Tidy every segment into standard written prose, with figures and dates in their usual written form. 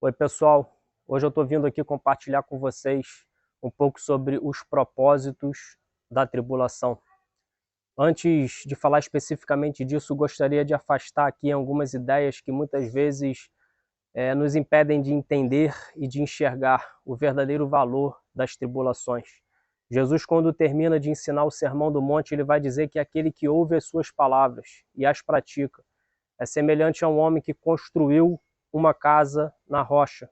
Oi pessoal, hoje eu estou vindo aqui compartilhar com vocês um pouco sobre os propósitos da tribulação. Antes de falar especificamente disso, gostaria de afastar aqui algumas ideias que muitas vezes nos impedem de entender e de enxergar o verdadeiro valor das tribulações. Jesus, quando termina de ensinar o Sermão do Monte, ele vai dizer que aquele que ouve as suas palavras e as pratica é semelhante a um homem que construiu uma casa na rocha.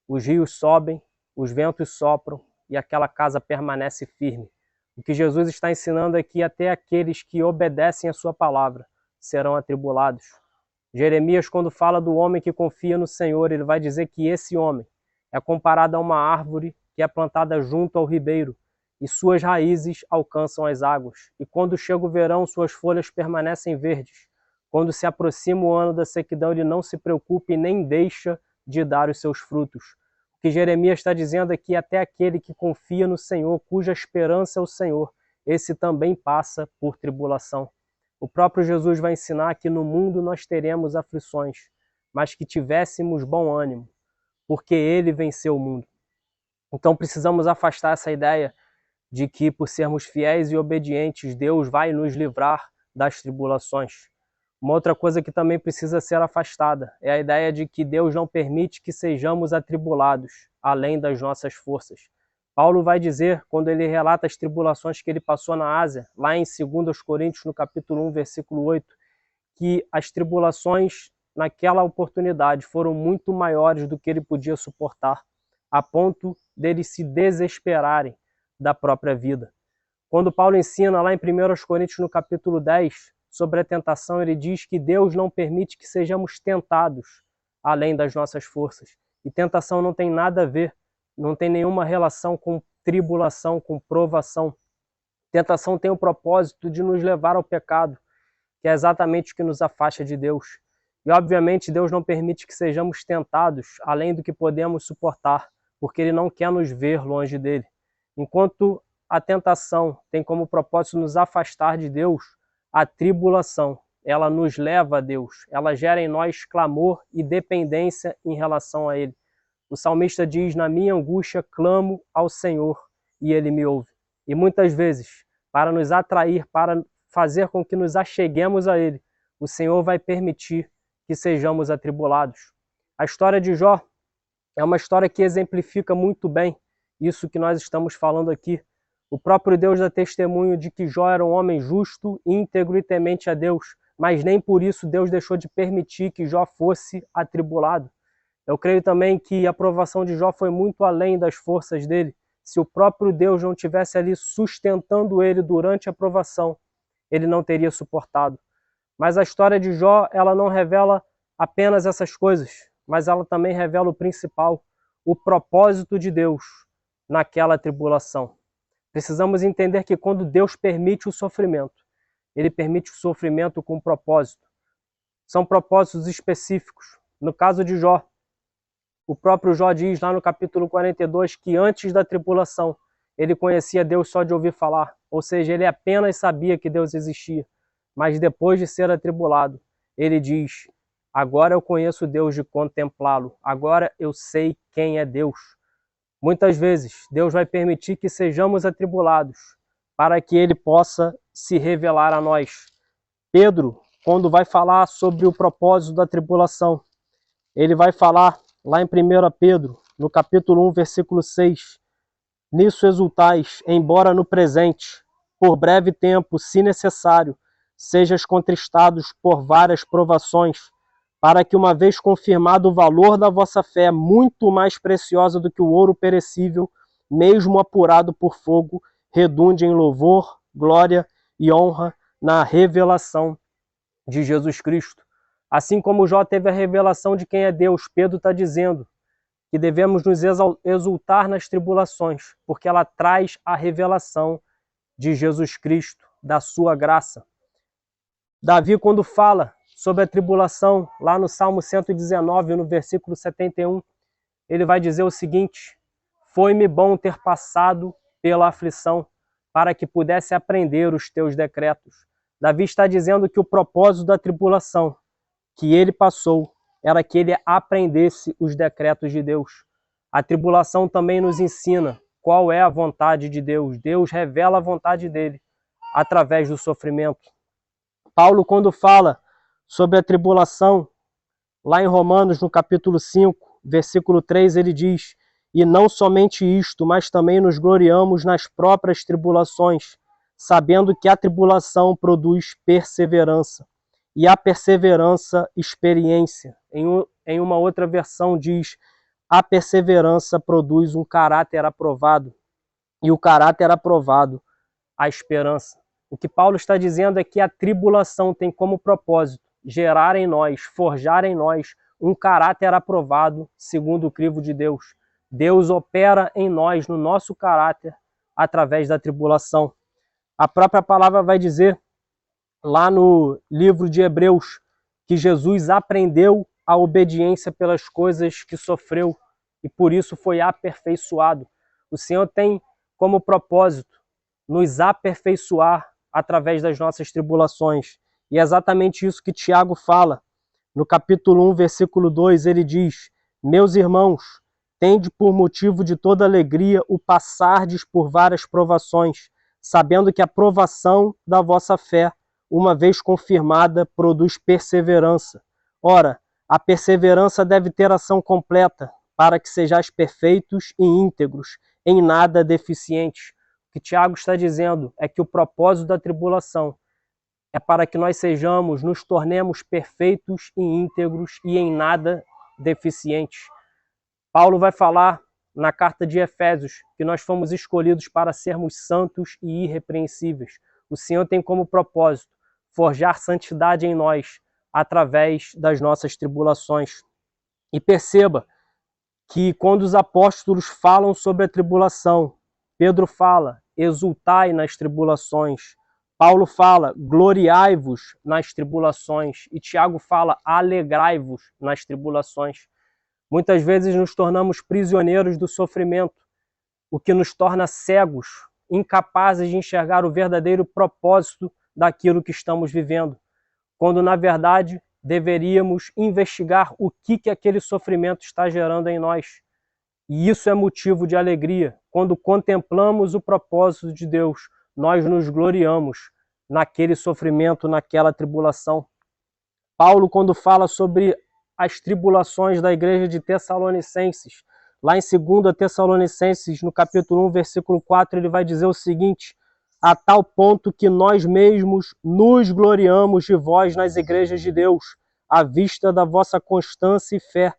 Os rios sobem, os ventos sopram e aquela casa permanece firme. O que Jesus está ensinando é que até aqueles que obedecem a sua palavra serão atribulados. Jeremias, quando fala do homem que confia no Senhor, ele vai dizer que esse homem é comparado a uma árvore que é plantada junto ao ribeiro e suas raízes alcançam as águas. E quando chega o verão, suas folhas permanecem verdes. Quando se aproxima o ano da sequidão, ele não se preocupa e nem deixa de dar os seus frutos. O que Jeremias está dizendo é que até aquele que confia no Senhor, cuja esperança é o Senhor, esse também passa por tribulação. O próprio Jesus vai ensinar que no mundo nós teremos aflições, mas que tivéssemos bom ânimo, porque ele venceu o mundo. Então precisamos afastar essa ideia de que por sermos fiéis e obedientes, Deus vai nos livrar das tribulações. Uma outra coisa que também precisa ser afastada é a ideia de que Deus não permite que sejamos atribulados, além das nossas forças. Paulo vai dizer, quando ele relata as tribulações que ele passou na Ásia, lá em 2 Coríntios, no capítulo 1, versículo 8, que as tribulações naquela oportunidade foram muito maiores do que ele podia suportar, a ponto deles se desesperarem da própria vida. Quando Paulo ensina lá em 1 Coríntios, no capítulo 10, sobre a tentação, ele diz que Deus não permite que sejamos tentados além das nossas forças. E tentação não tem nada a ver, não tem nenhuma relação com tribulação, com provação. Tentação tem o propósito de nos levar ao pecado, que é exatamente o que nos afasta de Deus. E obviamente Deus não permite que sejamos tentados além do que podemos suportar, porque Ele não quer nos ver longe dele. Enquanto a tentação tem como propósito nos afastar de Deus, a tribulação, ela nos leva a Deus, ela gera em nós clamor e dependência em relação a Ele. O salmista diz, na minha angústia clamo ao Senhor e Ele me ouve. E muitas vezes, para nos atrair, para fazer com que nos acheguemos a Ele, o Senhor vai permitir que sejamos atribulados. A história de Jó é uma história que exemplifica muito bem isso que nós estamos falando aqui. O próprio Deus dá testemunho de que Jó era um homem justo, íntegro e temente a Deus, mas nem por isso Deus deixou de permitir que Jó fosse atribulado. Eu creio também que a provação de Jó foi muito além das forças dele. Se o próprio Deus não tivesse ali sustentando ele durante a provação, ele não teria suportado. Mas a história de Jó, ela não revela apenas essas coisas, mas ela também revela o principal, o propósito de Deus naquela tribulação. Precisamos entender que quando Deus permite o sofrimento, Ele permite o sofrimento com propósito. São propósitos específicos. No caso de Jó, o próprio Jó diz lá no capítulo 42 que antes da tribulação, ele conhecia Deus só de ouvir falar. Ou seja, ele apenas sabia que Deus existia. Mas depois de ser atribulado, ele diz, agora eu conheço Deus de contemplá-lo. Agora eu sei quem é Deus. Muitas vezes, Deus vai permitir que sejamos atribulados para que Ele possa se revelar a nós. Pedro, quando vai falar sobre o propósito da tribulação, ele vai falar lá em 1 Pedro, no capítulo 1, versículo 6, nisso exultais, embora no presente, por breve tempo, se necessário, sejas contristados por várias provações, para que, uma vez confirmado o valor da vossa fé, muito mais preciosa do que o ouro perecível, mesmo apurado por fogo, redunde em louvor, glória e honra na revelação de Jesus Cristo. Assim como Jó teve a revelação de quem é Deus, Pedro está dizendo que devemos nos exultar nas tribulações, porque ela traz a revelação de Jesus Cristo, da sua graça. Davi, quando fala sobre a tribulação, lá no Salmo 119, no versículo 71, ele vai dizer o seguinte, foi-me bom ter passado pela aflição, para que pudesse aprender os teus decretos. Davi está dizendo que o propósito da tribulação que ele passou era que ele aprendesse os decretos de Deus. A tribulação também nos ensina qual é a vontade de Deus. Deus revela a vontade dele através do sofrimento. Paulo, quando fala sobre a tribulação, lá em Romanos, no capítulo 5, versículo 3, ele diz: e não somente isto, mas também nos gloriamos nas próprias tribulações, sabendo que a tribulação produz perseverança, e a perseverança, experiência. Em uma outra versão diz: a perseverança produz um caráter aprovado, e o caráter aprovado, a esperança. O que Paulo está dizendo é que a tribulação tem como propósito gerar em nós, forjar em nós um caráter aprovado segundo o crivo de Deus. Deus opera em nós, no nosso caráter, através da tribulação. A própria palavra vai dizer, lá no livro de Hebreus, que Jesus aprendeu a obediência pelas coisas que sofreu e por isso foi aperfeiçoado. O Senhor tem como propósito nos aperfeiçoar através das nossas tribulações. E é exatamente isso que Tiago fala. No capítulo 1, versículo 2, ele diz: meus irmãos, tende por motivo de toda alegria o passardes por várias provações, sabendo que a provação da vossa fé, uma vez confirmada, produz perseverança. Ora, a perseverança deve ter ação completa, para que sejais perfeitos e íntegros, em nada deficientes. O que Tiago está dizendo é que o propósito da tribulação é para que nós sejamos, nos tornemos perfeitos e íntegros e em nada deficientes. Paulo vai falar na carta de Efésios que nós fomos escolhidos para sermos santos e irrepreensíveis. O Senhor tem como propósito forjar santidade em nós através das nossas tribulações. E perceba que quando os apóstolos falam sobre a tribulação, Pedro fala: exultai nas tribulações. Paulo fala: gloriai-vos nas tribulações. E Tiago fala: alegrai-vos nas tribulações. Muitas vezes nos tornamos prisioneiros do sofrimento, o que nos torna cegos, incapazes de enxergar o verdadeiro propósito daquilo que estamos vivendo, quando na verdade deveríamos investigar o que aquele sofrimento está gerando em nós. E isso é motivo de alegria. Quando contemplamos o propósito de Deus, nós nos gloriamos naquele sofrimento, naquela tribulação. Paulo, quando fala sobre as tribulações da igreja de Tessalonicenses, lá em 2 Tessalonicenses, no capítulo 1, versículo 4, ele vai dizer o seguinte: a tal ponto que nós mesmos nos gloriamos de vós nas igrejas de Deus, à vista da vossa constância e fé,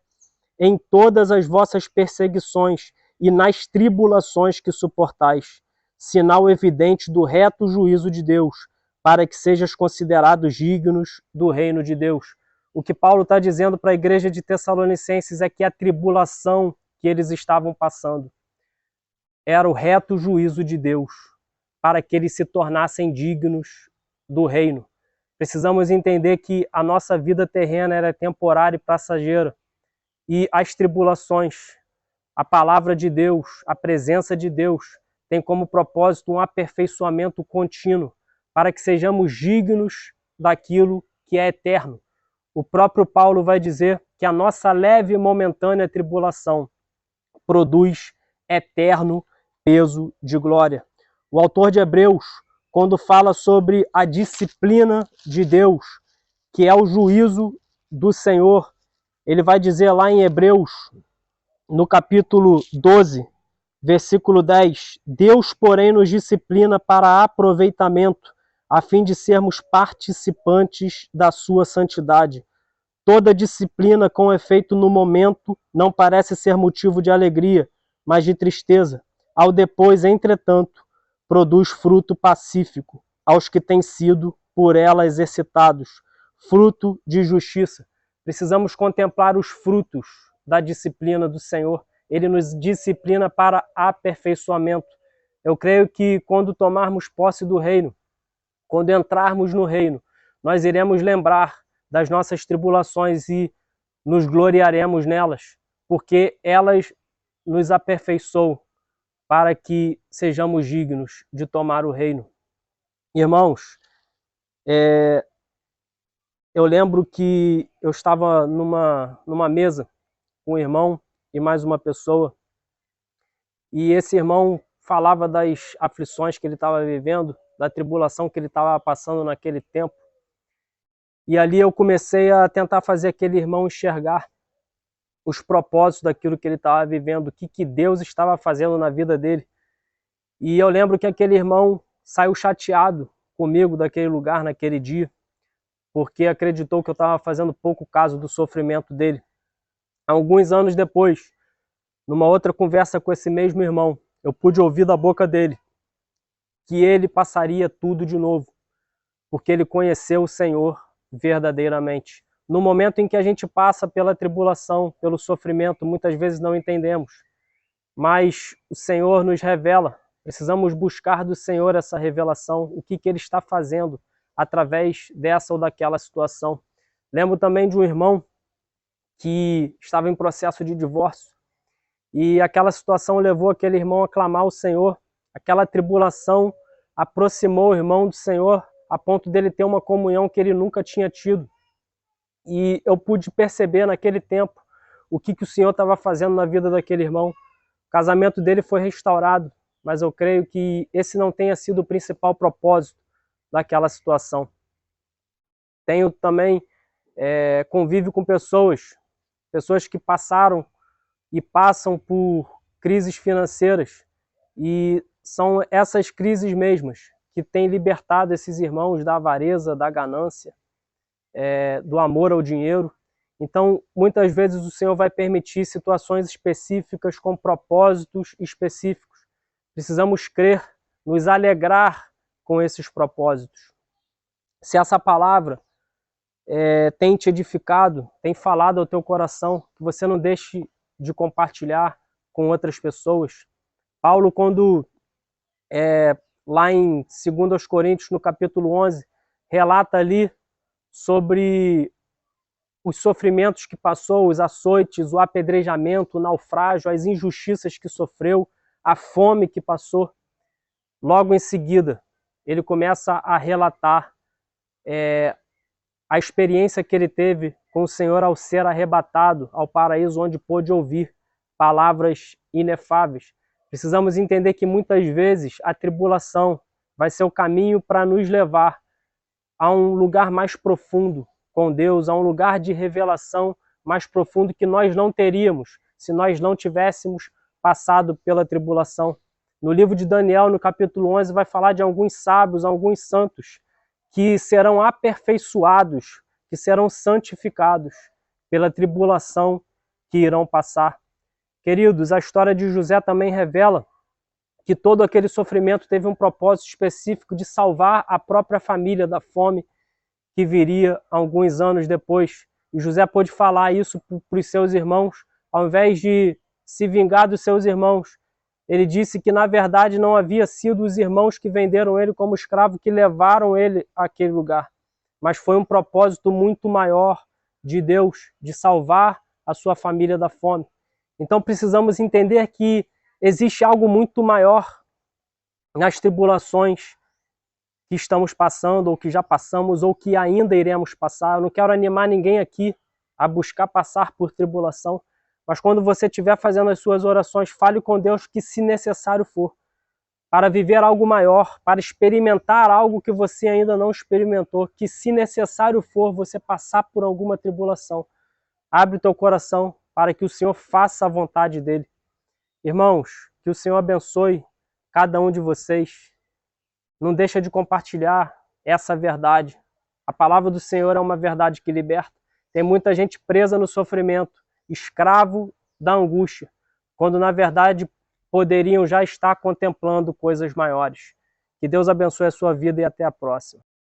em todas as vossas perseguições e nas tribulações que suportais, sinal evidente do reto juízo de Deus, para que sejas considerados dignos do reino de Deus. O que Paulo está dizendo para a igreja de Tessalonicenses é que a tribulação que eles estavam passando era o reto juízo de Deus, para que eles se tornassem dignos do reino. Precisamos entender que a nossa vida terrena era temporária e passageira, e as tribulações, a palavra de Deus, a presença de Deus, tem como propósito um aperfeiçoamento contínuo, para que sejamos dignos daquilo que é eterno. O próprio Paulo vai dizer que a nossa leve e momentânea tribulação produz eterno peso de glória. O autor de Hebreus, quando fala sobre a disciplina de Deus, que é o juízo do Senhor, ele vai dizer lá em Hebreus, no capítulo 12, versículo 10, Deus, porém, nos disciplina para aproveitamento, a fim de sermos participantes da sua santidade. Toda disciplina com efeito no momento não parece ser motivo de alegria, mas de tristeza. Ao depois, entretanto, produz fruto pacífico aos que têm sido por ela exercitados, fruto de justiça. Precisamos contemplar os frutos da disciplina do Senhor. Ele nos disciplina para aperfeiçoamento. Eu creio que quando tomarmos posse do reino, quando entrarmos no reino, nós iremos lembrar das nossas tribulações e nos gloriaremos nelas, porque elas nos aperfeiçoam para que sejamos dignos de tomar o reino. Irmãos, eu lembro que eu estava numa mesa com um irmão e mais uma pessoa, e esse irmão falava das aflições que ele estava vivendo, da tribulação que ele estava passando naquele tempo. E ali eu comecei a tentar fazer aquele irmão enxergar os propósitos daquilo que ele estava vivendo, o que Deus estava fazendo na vida dele. E eu lembro que aquele irmão saiu chateado comigo daquele lugar naquele dia, porque acreditou que eu estava fazendo pouco caso do sofrimento dele. Alguns anos depois, numa outra conversa com esse mesmo irmão, eu pude ouvir da boca dele que ele passaria tudo de novo, porque ele conheceu o Senhor verdadeiramente. No momento em que a gente passa pela tribulação, pelo sofrimento, muitas vezes não entendemos, mas o Senhor nos revela. Precisamos buscar do Senhor essa revelação, o que Ele está fazendo através dessa ou daquela situação. Lembro também de um irmão que estava em processo de divórcio, e aquela situação levou aquele irmão a clamar ao Senhor. Aquela tribulação aproximou o irmão do Senhor, a ponto dele ter uma comunhão que ele nunca tinha tido. E eu pude perceber naquele tempo o que o Senhor estava fazendo na vida daquele irmão. O casamento dele foi restaurado, mas eu creio que esse não tenha sido o principal propósito daquela situação. Tenho também convívio com pessoas que passaram e passam por crises financeiras, e são essas crises mesmas que têm libertado esses irmãos da avareza, da ganância, do amor ao dinheiro. Então, muitas vezes o Senhor vai permitir situações específicas com propósitos específicos. Precisamos crer, nos alegrar com esses propósitos. Se essa palavra tem te edificado, tem falado ao teu coração, que você não deixe de compartilhar com outras pessoas. Paulo, quando lá em 2 Coríntios, no capítulo 11, relata ali sobre os sofrimentos que passou, os açoites, o apedrejamento, o naufrágio, as injustiças que sofreu, a fome que passou. Logo em seguida, ele começa a relatar a experiência que ele teve com o Senhor ao ser arrebatado ao paraíso, onde pôde ouvir palavras inefáveis. Precisamos entender que muitas vezes a tribulação vai ser o caminho para nos levar a um lugar mais profundo com Deus, a um lugar de revelação mais profundo que nós não teríamos se nós não tivéssemos passado pela tribulação. No livro de Daniel, no capítulo 11, vai falar de alguns sábios, alguns santos, que serão aperfeiçoados, que serão santificados pela tribulação que irão passar. Queridos, a história de José também revela que todo aquele sofrimento teve um propósito específico de salvar a própria família da fome que viria alguns anos depois. E José pôde falar isso para os seus irmãos, ao invés de se vingar dos seus irmãos. Ele disse que, na verdade, não havia sido os irmãos que venderam ele como escravo que levaram ele àquele lugar, mas foi um propósito muito maior de Deus, de salvar a sua família da fome. Então precisamos entender que existe algo muito maior nas tribulações que estamos passando, ou que já passamos, ou que ainda iremos passar. Eu não quero animar ninguém aqui a buscar passar por tribulação, mas quando você estiver fazendo as suas orações, fale com Deus que, se necessário for, para viver algo maior, para experimentar algo que você ainda não experimentou, que, se necessário for, você passar por alguma tribulação. Abre o teu coração para que o Senhor faça a vontade dele. Irmãos, que o Senhor abençoe cada um de vocês. Não deixa de compartilhar essa verdade. A palavra do Senhor é uma verdade que liberta. Tem muita gente presa no sofrimento, escravo da angústia, quando na verdade poderiam já estar contemplando coisas maiores. Que Deus abençoe a sua vida e até a próxima.